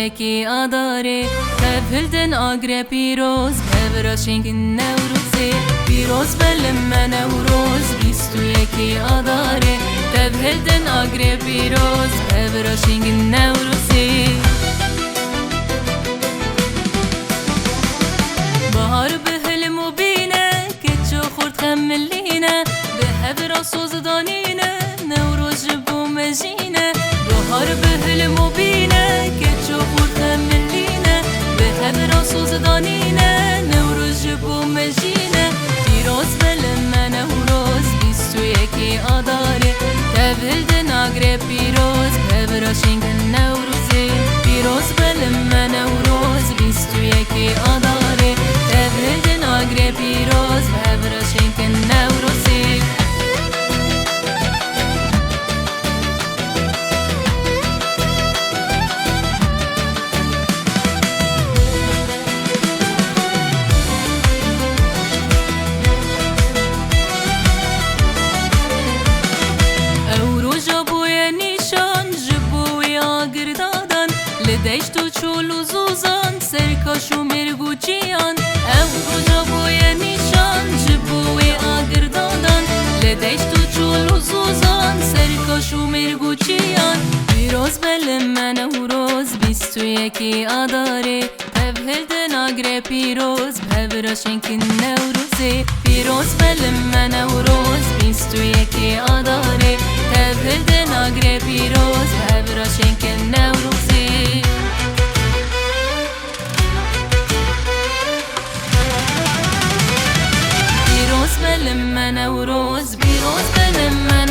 یکی آداره تبهلدن آگره پیروز ببراشینگ نوروزی پیروز بلم نوروز 21 آداره تبهلدن آگره پیروز ببراشینگ نوروزی بهار به حلم و بینه که چو خورد خملینه به هبرا سوز دانینه نوروز جبو مجینه بهار به حلم و بینه که چو خورد خملینه به هبرا سوز دانینه نوروز جبو مجینه پیروز بلم نوروز 21 آداره تبهلدن آگره پیروز ببراشینگ نوروزی پیروز بلم نوروز 21 آداره تبهلدن آگره پیروز ببراشینگ نوروزی لدیش تو چولو زوزان سرکاشو مرگو جیان او رجا بوی نیشان جبوی آگر دادن لدیش تو چولو زوزان سرکاشو مرگو جیان پیروز بلم نوروز 21 آداره تبهلدن آگره پیروز ببراشینگ نوروزی پیروز بلم نوروز 21 آداره تبهلدن آگره پیروز ببراشینگ نوروزی بلم نوروز پیروز بلم